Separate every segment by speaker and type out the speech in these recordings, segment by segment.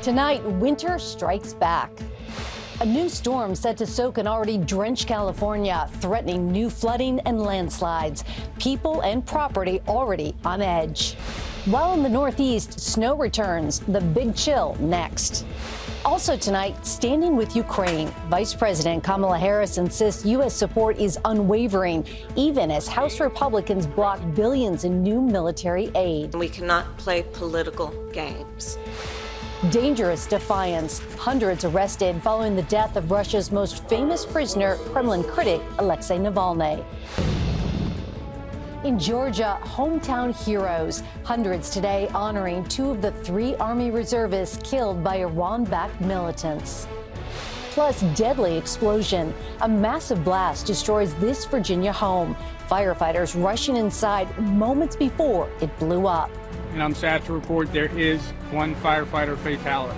Speaker 1: Tonight, winter strikes back. A new storm set to soak an already drenched California, threatening new flooding and landslides. People and property already on edge. While in the Northeast, snow returns. The big chill next. Also tonight, standing with Ukraine. Vice President Kamala Harris insists U.S. support is unwavering, even as House Republicans block billions in new military aid.
Speaker 2: We cannot play political games.
Speaker 1: Dangerous defiance. Hundreds arrested following the death of Russia's most famous prisoner, Kremlin critic Alexei Navalny. In Georgia, hometown heroes. Hundreds today honoring two of the 3 Army reservists killed by Iran-backed militants. Plus, deadly explosion. A massive blast destroys this Virginia home. Firefighters rushing inside moments before it blew up.
Speaker 3: And I'm sad to report there is 1 firefighter fatality.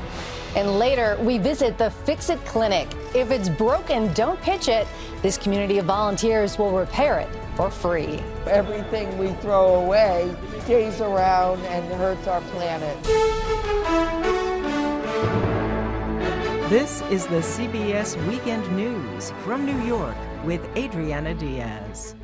Speaker 1: And later, we visit the Fix-It Clinic. If it's broken, don't pitch it. This community of volunteers will repair it for free.
Speaker 4: Everything we throw away stays around and hurts our planet.
Speaker 5: This is the CBS Weekend News from New York with Adriana Diaz.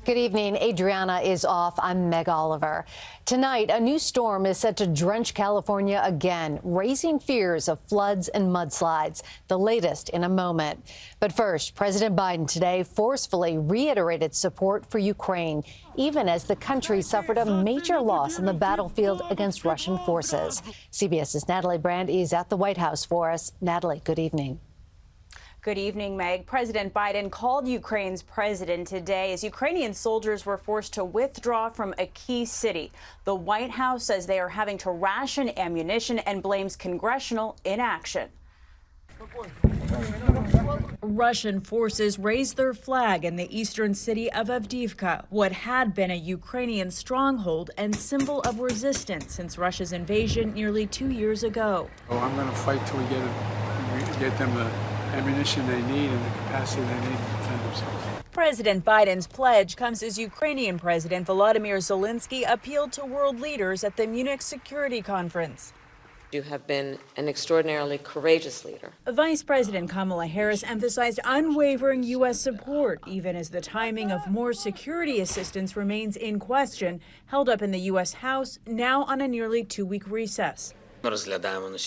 Speaker 1: Good evening. Adriana is off. I'm Meg Oliver. Tonight, a new storm is set to drench California again, raising fears of floods and mudslides. The latest in a moment. But first, President Biden today forcefully reiterated support for Ukraine, even as the country suffered a major loss on the battlefield against Russian forces. CBS's Natalie Brand is at the White House for us. Natalie, good evening.
Speaker 6: Good evening, Meg. President Biden called Ukraine's president today as Ukrainian soldiers were forced to withdraw from a key city. The White House says they are having to ration ammunition and blames congressional inaction.
Speaker 7: Russian forces raised their flag in the eastern city of Avdiivka, what had been a Ukrainian stronghold and symbol of resistance since Russia's invasion nearly 2 years ago.
Speaker 8: Oh, I'm going to fight till we get them the ammunition they need and the capacity they need to defend themselves.
Speaker 7: President Biden's pledge comes as Ukrainian President Volodymyr Zelensky appealed to world leaders at the Munich Security Conference.
Speaker 2: You have been an extraordinarily courageous leader.
Speaker 7: Vice President Kamala Harris emphasized unwavering U.S. support, even as the timing of more security assistance remains in question, held up in the U.S. House, now on a nearly 2-week recess.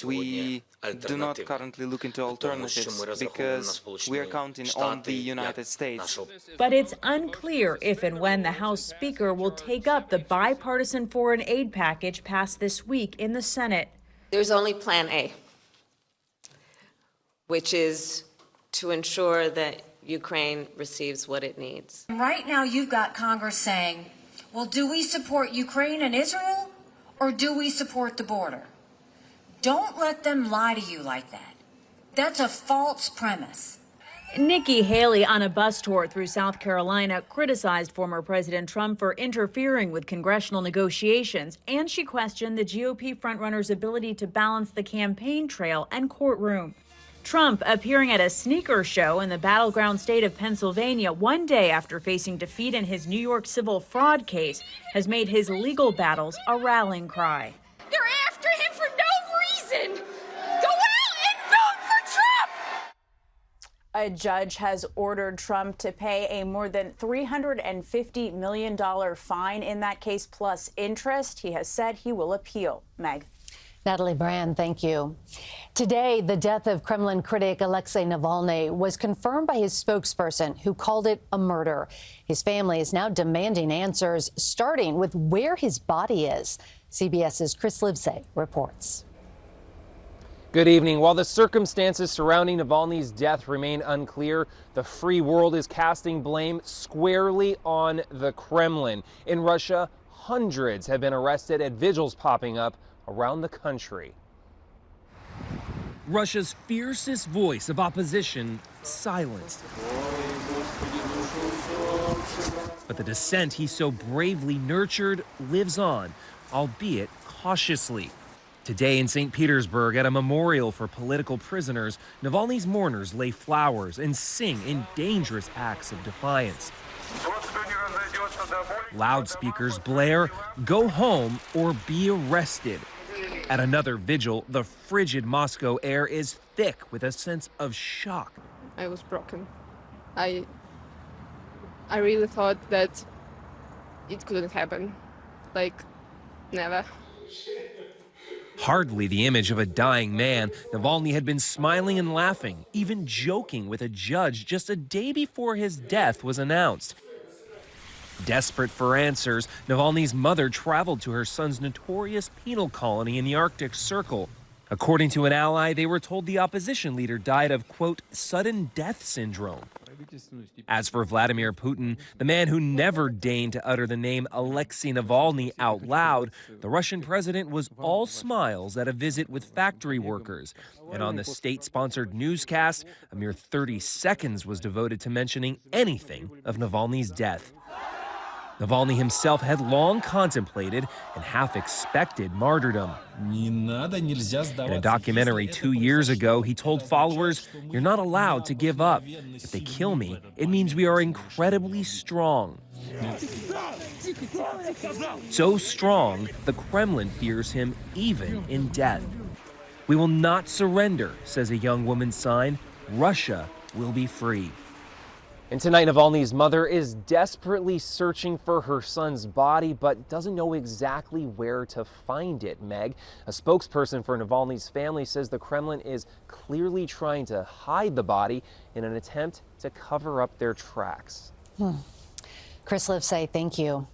Speaker 9: We do not currently look into alternatives because we are counting on the United States.
Speaker 7: But it's unclear if and when the House Speaker will take up the bipartisan foreign aid package passed this week in the Senate.
Speaker 2: There's only Plan A, which is to ensure that Ukraine receives what it needs.
Speaker 10: Right now, you've got Congress saying, well, do we support Ukraine and Israel, or do we support the border? Don't let them lie to you like that. That's a false premise.
Speaker 7: Nikki Haley, on a bus tour through South Carolina, criticized former President Trump for interfering with congressional negotiations, and she questioned the GOP frontrunner's ability to balance the campaign trail and courtroom. Trump, appearing at a sneaker show in the battleground state of Pennsylvania one day after facing defeat in his New York civil fraud case, has made his legal battles a rallying cry.
Speaker 11: They're after him for no reason. Go out and vote for Trump!
Speaker 6: A judge has ordered Trump to pay a more than $350 million fine in that case, plus interest. He has said he will appeal. Meg.
Speaker 1: Natalie Brand, thank you. Today, the death of Kremlin critic Alexei Navalny was confirmed by his spokesperson, who called it a murder. His family is now demanding answers, starting with where his body is. CBS's Chris Livesay reports.
Speaker 12: Good evening. While the circumstances surrounding Navalny's death remain unclear, the free world is casting blame squarely on the Kremlin. In Russia, hundreds have been arrested at vigils popping up around the country.
Speaker 13: Russia's fiercest voice of opposition silenced. But the dissent he so bravely nurtured lives on, albeit cautiously. Today in St. Petersburg, at a memorial for political prisoners, Navalny's mourners lay flowers and sing in dangerous acts of defiance. Loudspeakers blare, "Go home or be arrested." At another vigil, the frigid Moscow air is thick with a sense of shock.
Speaker 14: I was broken. I really thought that it couldn't happen. Like, never.
Speaker 13: Hardly the image of a dying man, Navalny had been smiling and laughing, even joking with a judge just a day before his death was announced. Desperate for answers, Navalny's mother traveled to her son's notorious penal colony in the Arctic Circle. According to an ally, they were told the opposition leader died of, quote, sudden death syndrome. As for Vladimir Putin, the man who never deigned to utter the name Alexei Navalny out loud, the Russian president was all smiles at a visit with factory workers. And on the state-sponsored newscast, a mere 30 seconds was devoted to mentioning anything of Navalny's death. Navalny himself had long contemplated and half expected martyrdom. In a documentary 2 years ago, he told followers, "You're not allowed to give up. If they kill me, it means we are incredibly strong." So strong, the Kremlin fears him even in death. "We will not surrender," says a young woman's sign. "Russia will be free."
Speaker 12: And tonight, Navalny's mother is desperately searching for her son's body, but doesn't know exactly where to find it, Meg. A spokesperson for Navalny's family says the Kremlin is clearly trying to hide the body in an attempt to cover up their tracks.
Speaker 1: Chris Livesay, thank you.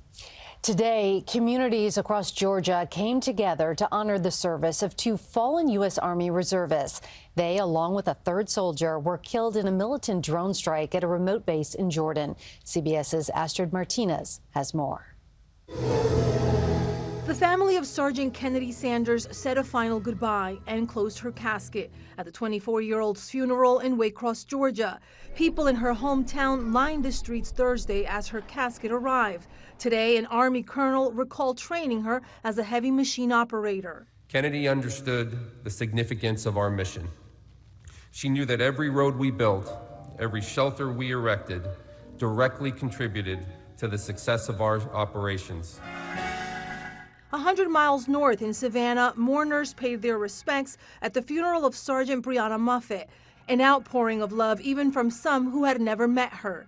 Speaker 1: Today, communities across Georgia came together to honor the service of 2 fallen U.S. Army reservists. They, along with a 3rd soldier, were killed in a militant drone strike at a remote base in Jordan. CBS's Astrid Martinez has more.
Speaker 15: The family of Sergeant Kennedy Sanders said a final goodbye and closed her casket at the 24-year-old's funeral in Waycross, Georgia. People in her hometown lined the streets Thursday as her casket arrived. Today, an Army colonel recalled training her as a heavy machine operator.
Speaker 16: Kennedy understood the significance of our mission. She knew that every road we built, every shelter we erected, directly contributed to the success of our operations.
Speaker 15: 100 miles north in Savannah, mourners paid their respects at the funeral of Sergeant Brianna Muffett, an outpouring of love even from some who had never met her.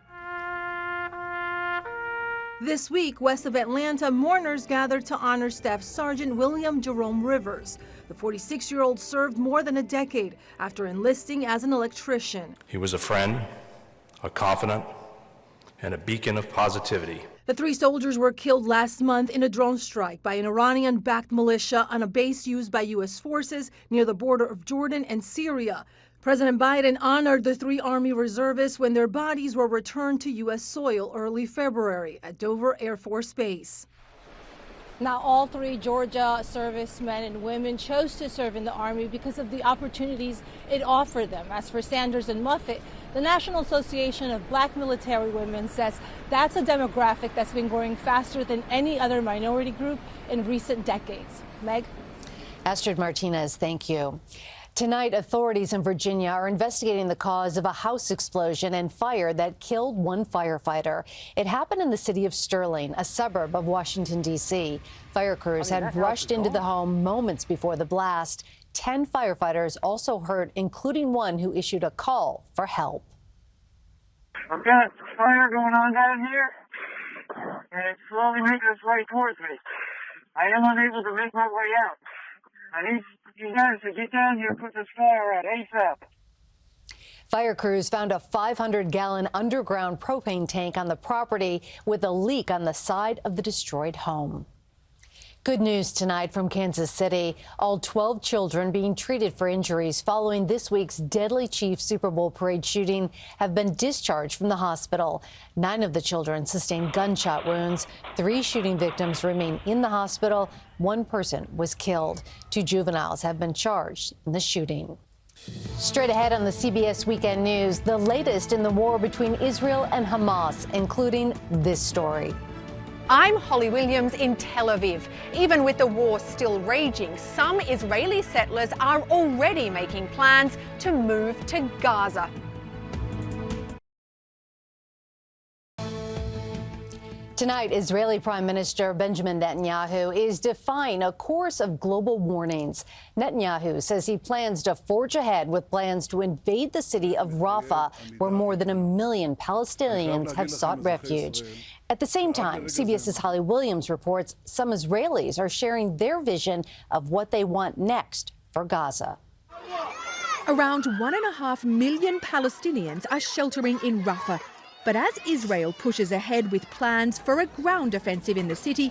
Speaker 15: This week, west of Atlanta, mourners gathered to honor Staff Sergeant William Jerome Rivers. The 46-year-old served more than a decade after enlisting as an electrician.
Speaker 17: He was a friend, a confidant, and a beacon of positivity.
Speaker 15: The 3 soldiers were killed last month in a drone strike by an Iranian-backed militia on a base used by U.S. forces near the border of Jordan and Syria. President Biden honored the 3 Army reservists when their bodies were returned to U.S. soil early February at Dover Air Force Base. Now, all 3 Georgia servicemen and women chose to serve in the Army because of the opportunities it offered them. As for Sanders and Muffett, the National Association of Black Military Women says that's a demographic that's been growing faster than any other minority group in recent decades. Meg?
Speaker 1: Astrid Martinez, thank you. Tonight, authorities in Virginia are investigating the cause of a house explosion and fire that killed 1 firefighter. It happened in the city of Sterling, a suburb of Washington, D.C. Fire crews had rushed into the home moments before the blast. 10 firefighters also hurt, including one who issued a call for help.
Speaker 18: I've got fire going on down here, and it's slowly making its way towards me. I am unable to make my way out. I need you guys to get down here and put this fire out ASAP.
Speaker 1: Fire crews found a 500-gallon underground propane tank on the property with a leak on the side of the destroyed home. Good news tonight from Kansas City. All 12 children being treated for injuries following this week's deadly Chiefs Super Bowl parade shooting have been discharged from the hospital. 9 of the children sustained gunshot wounds. 3 shooting victims remain in the hospital. 1 person was killed. 2 juveniles have been charged in the shooting. Straight ahead on the CBS Weekend News, the latest in the war between Israel and Hamas, including this story.
Speaker 19: I'm Holly Williams in Tel Aviv. Even with the war still raging, some Israeli settlers are already making plans to move to Gaza.
Speaker 1: Tonight, Israeli Prime Minister Benjamin Netanyahu is defying a chorus of global warnings. Netanyahu says he plans to forge ahead with plans to invade the city of Rafah, where more than 1 million Palestinians have sought refuge. At the same time, CBS's Holly Williams reports some Israelis are sharing their vision of what they want next for Gaza.
Speaker 20: Around 1.5 million Palestinians are sheltering in Rafah. But as Israel pushes ahead with plans for a ground offensive in the city,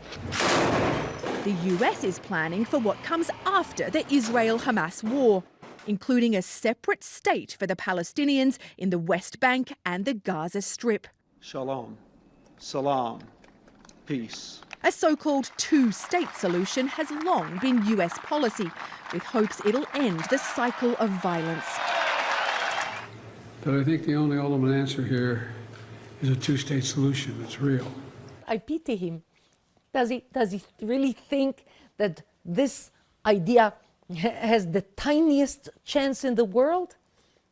Speaker 20: the US is planning for what comes after the Israel-Hamas war, including a separate state for the Palestinians in the West Bank and the Gaza Strip.
Speaker 21: Shalom, salam, peace.
Speaker 20: A so-called two-state solution has long been US policy, with hopes it'll end the cycle of violence.
Speaker 8: But I think the only ultimate answer here is a two-state solution that's real.
Speaker 22: I pity him. Does he really think that this idea has the tiniest chance in the world?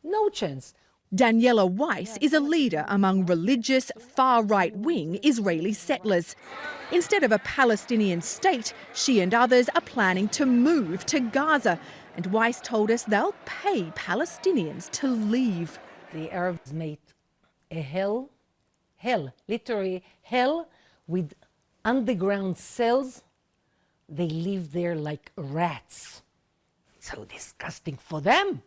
Speaker 22: No chance.
Speaker 20: Daniela Weiss is a leader among religious, far-right-wing Israeli settlers. Instead of a Palestinian state, she and others are planning to move to Gaza. And Weiss told us they'll pay Palestinians to leave.
Speaker 22: The Arabs made a hell, literally hell, with underground cells. They live there like rats. So disgusting for them.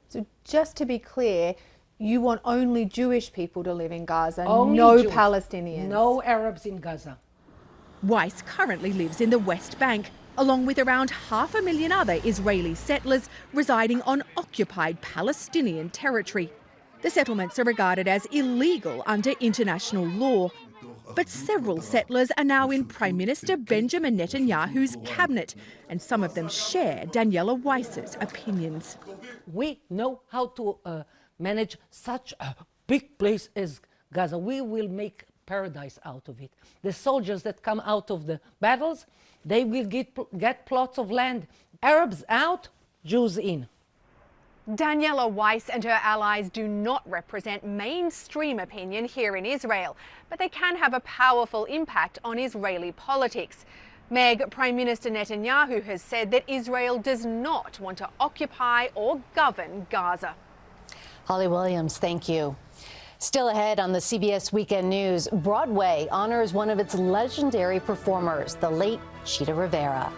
Speaker 23: So just to be clear, you want only Jewish people to live in Gaza,
Speaker 22: Only
Speaker 23: no
Speaker 22: Jews.
Speaker 23: Palestinians?
Speaker 22: No Arabs in Gaza.
Speaker 20: Weiss currently lives in the West Bank, along with around 500,000 other Israeli settlers residing on occupied Palestinian territory. The settlements are regarded as illegal under international law. But several settlers are now in Prime Minister Benjamin Netanyahu's cabinet, and some of them share Daniela Weiss's opinions.
Speaker 22: We know how to manage such a big place as Gaza. We will make paradise out of it. The soldiers that come out of the battles, they will get plots of land. Arabs out, Jews in.
Speaker 19: Daniela Weiss and her allies do not represent mainstream opinion here in Israel, but they can have a powerful impact on Israeli politics. Meg, Prime Minister Netanyahu has said that Israel does not want to occupy or govern Gaza.
Speaker 1: Holly Williams, thank you. Still ahead on the CBS Weekend News, Broadway honors one of its legendary performers, the late Chita Rivera.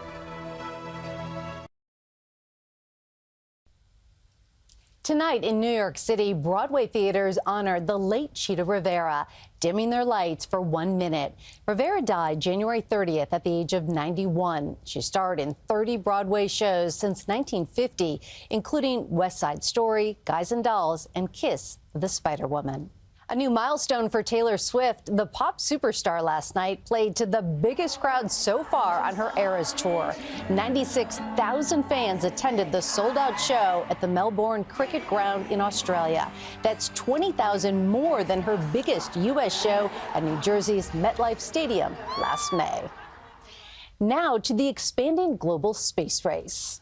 Speaker 1: Tonight in New York City, Broadway theaters honored the late Chita Rivera, dimming their lights for 1 minute. Rivera died January 30th at the age of 91. She starred in 30 Broadway shows since 1950, including West Side Story, Guys and Dolls, and Kiss the Spider-Woman. A new milestone for Taylor Swift. The pop superstar last night played to the biggest crowd so far on her Eras tour. 96,000 fans attended the sold-out show at the Melbourne Cricket Ground in Australia. That's 20,000 more than her biggest U.S. show at New Jersey's MetLife Stadium last May. Now to the expanding global space race.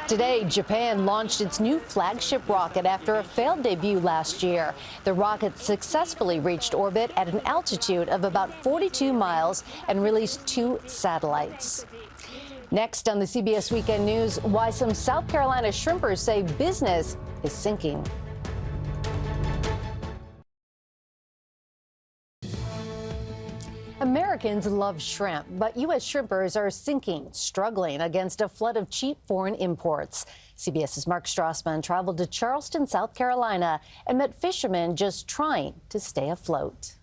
Speaker 1: Today, Japan launched its new flagship rocket after a failed debut last year. The rocket successfully reached orbit at an altitude of about 42 miles and released 2 satellites. Next on the CBS Weekend News, why some South Carolina shrimpers say business is sinking. Americans love shrimp, but U.S. shrimpers are sinking, struggling against a flood of cheap foreign imports. CBS's Mark Strassman traveled to Charleston, South Carolina, and met fishermen just trying to stay afloat.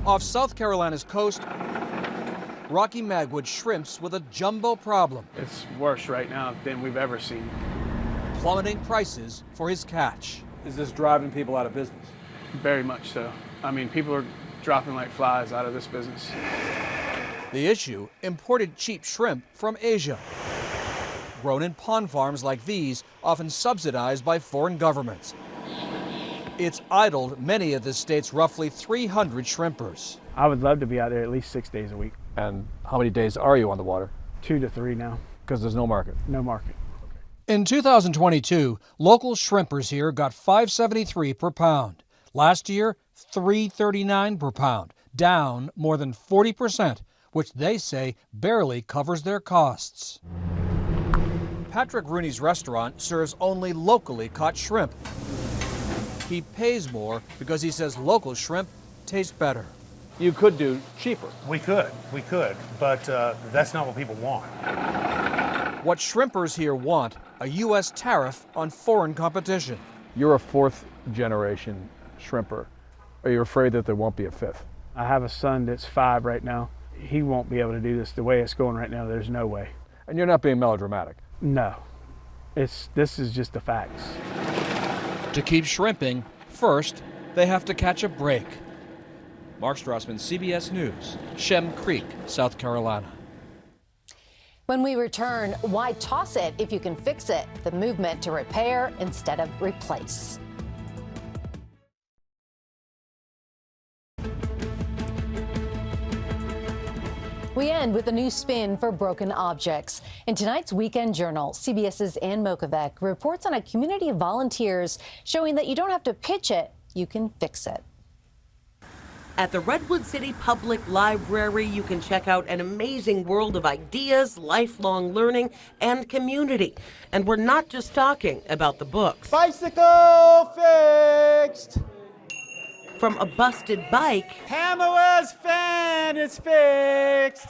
Speaker 24: Off South Carolina's coast, Rocky Magwood shrimps with a jumbo problem.
Speaker 3: It's worse right now than we've ever seen.
Speaker 24: Plummeting prices for his catch.
Speaker 25: Is this driving people out of business?
Speaker 3: Very much so. I mean, people are dropping like flies out of this business.
Speaker 24: The issue, imported cheap shrimp from Asia. Grown in pond farms like these, often subsidized by foreign governments. It's idled many of the state's roughly 300 shrimpers.
Speaker 3: I would love to be out there at least 6 days a week.
Speaker 25: And how many days are you on the water?
Speaker 3: 2 to 3 now.
Speaker 25: Because there's no market?
Speaker 3: No market.
Speaker 24: In 2022, local shrimpers here got $5.73 per pound. Last year, $3.39 per pound, down more than 40%, which they say barely covers their costs. Patrick Rooney's restaurant serves only locally caught shrimp. He pays more because he says local shrimp tastes better.
Speaker 25: You could do cheaper.
Speaker 2: We could, but that's not what people want.
Speaker 24: What shrimpers here want, a U.S. tariff on foreign competition.
Speaker 25: You're a fourth generation shrimper. Are you afraid that there won't be a fifth?
Speaker 3: I have a son that's 5 right now. He won't be able to do this the way it's going right now. There's no way.
Speaker 25: And you're not being melodramatic.
Speaker 3: No, this is just the facts.
Speaker 24: To keep shrimping, first, they have to catch a break. Mark Strassman, CBS News, Shem Creek, South Carolina.
Speaker 1: When we return, why toss it if you can fix it? The movement to repair instead of replace. We end with a new spin for broken objects. In tonight's Weekend Journal, CBS's Ann Mokovic reports on a community of volunteers showing that you don't have to pitch it, you can fix it.
Speaker 4: At the Redwood City Public Library, you can check out an amazing world of ideas, lifelong learning, and community. And we're not just talking about the books.
Speaker 5: Bicycle fixed!
Speaker 4: From a busted bike,
Speaker 5: Pamela's fan is fixed!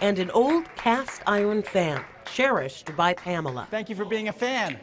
Speaker 4: And an old cast iron fan, cherished by Pamela.
Speaker 5: Thank you for being a fan.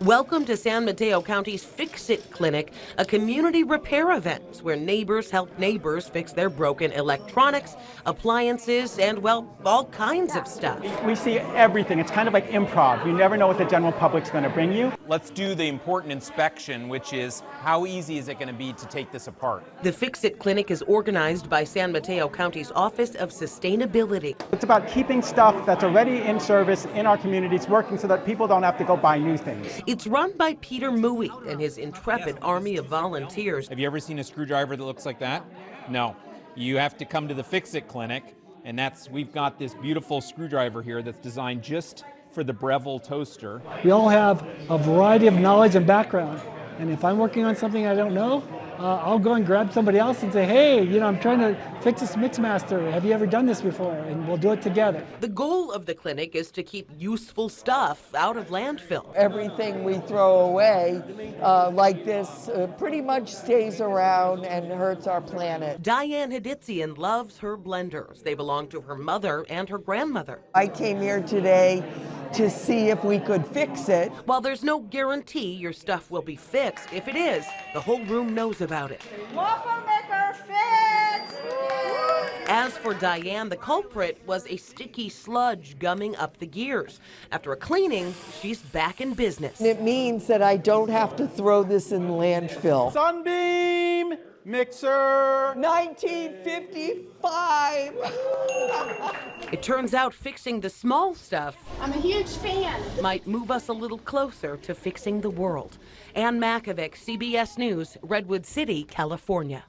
Speaker 4: Welcome to San Mateo County's Fix It Clinic, a community repair event where neighbors help neighbors fix their broken electronics, appliances, and, well, all kinds of stuff.
Speaker 5: We see everything. It's kind of like improv. You never know what the general public's going to bring you.
Speaker 9: Let's do the important inspection, which is how easy is it going to be to take this apart?
Speaker 4: The Fix It Clinic is organized by San Mateo County's Office of Sustainability.
Speaker 5: It's about keeping stuff that's already in service in our communities working so that people don't have to go buy new things.
Speaker 4: It's run by Peter Mui and his intrepid army of volunteers.
Speaker 9: Have you ever seen a screwdriver that looks like that? No. You have to come to the Fix It Clinic, and we've got this beautiful screwdriver here that's designed just for the Breville toaster.
Speaker 10: We all have a variety of knowledge and background, and if I'm working on something I don't know, I'll go and grab somebody else and say, hey, I'm trying to fix this Mixmaster. Have you ever done this before? And we'll do it together.
Speaker 4: The goal of the clinic is to keep useful stuff out of landfill.
Speaker 26: Everything we throw away like this pretty much stays around and hurts our planet.
Speaker 4: Diane Haditsian loves her blenders. They belong to her mother and her grandmother.
Speaker 26: I came here today to see if we could fix it.
Speaker 4: While there's no guarantee your stuff will be fixed, if it is, the whole room knows about it.
Speaker 11: Waffle maker fixed!
Speaker 4: As for Diane, the culprit was a sticky sludge gumming up the gears. After a cleaning, she's back in business.
Speaker 26: It means that I don't have to throw this in landfill.
Speaker 5: Sunbeam mixer
Speaker 26: 1955.
Speaker 4: It turns out fixing the small stuff,
Speaker 11: I'm a huge fan.
Speaker 4: might move us a little closer to fixing the world. Ann Makovic, CBS News, Redwood City, California.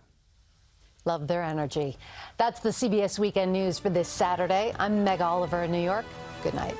Speaker 1: Love their energy. That's the CBS Weekend News for this Saturday. I'm Meg Oliver in New York. Good night.